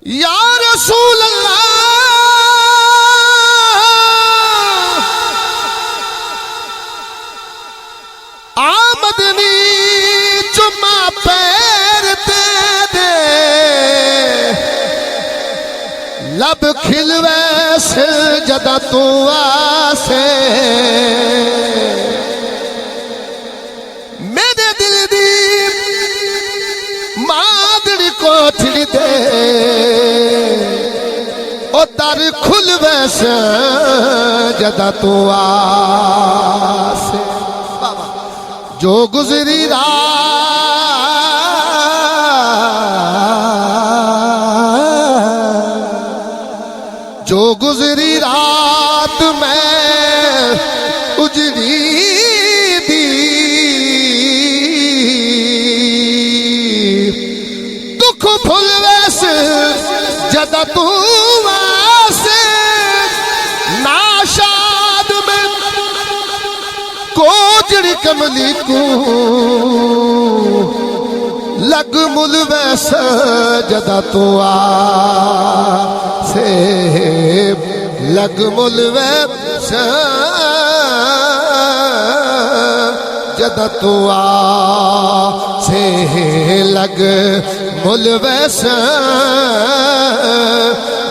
یا رسول اللہ آمدنی چما پیر دے لب کھلوے سر جدا تو آسے میرے دل دی مادر کوٹھڑ دے او در کھلوے سر جدا تو آسے جو گزری رات میں اجڑی دی دکھ بھول ویس جدا تو واسے ناشاد میں کوجڑ کملی کو لگ مل ویس جدا تو آسے لگ مل ویس جدا تو آسے لگ مل ویس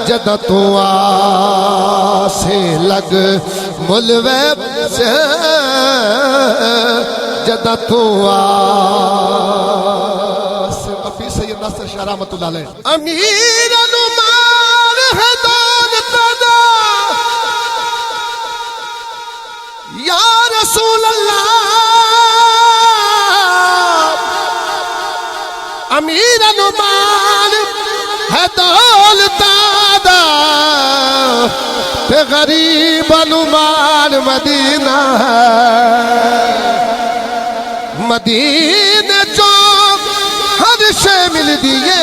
جدا تو آسے لگ مل ویس جدا تو آسے مفی سید ناصر شاہ رحمت اللہ علیہ امیر نمان ہے دولت دا یا رسول اللہ امیر نمان ہے دولت دا تے غریب نمان مدینہ ہے مدینہ جو ہر شے مل دیئے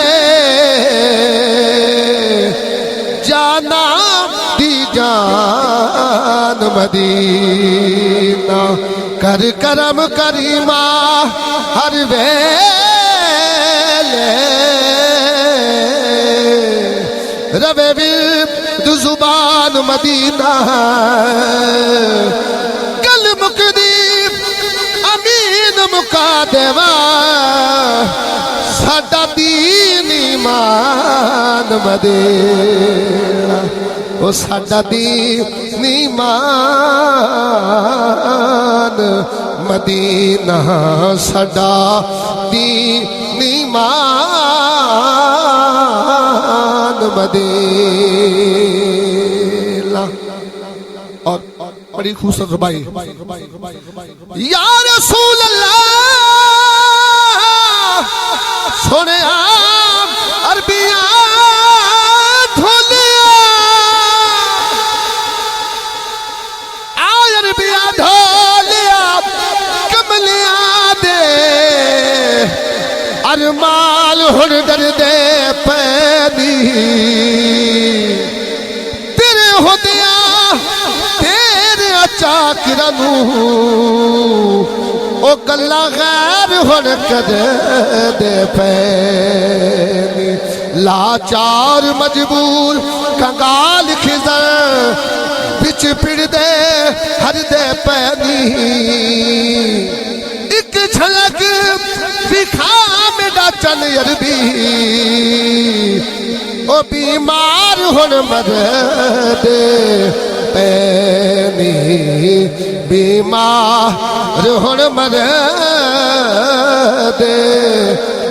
جانا دی جان مدینہ کر کرم کریمہ ہر ویلے روے ورد زبان مدینہ کل مقدیم امین مکا دیوا ساڈا دین ایمان مدینہ او ساڈا دین ایمان مدینہ ساڈا دین ایمان مدینہ اور بڑی خوبصورت ربائی یا رسول اللہ سونے آپ عربیاں دھولیا آئے عربیاں دھولیا کملیاں دے ارمال ہن در دے پیدی تیرے ہو دیا تیرے چاکرنو او گلہ غیر ہن کدے دے پیدی لاچار مجبور کنگال خزر بچ پڑ دے ہر دے پیدی ایک جھلک دکھا میڈا چل عربی او بیمار ہن مدد پینی بیمار ہن مدد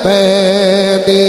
پینی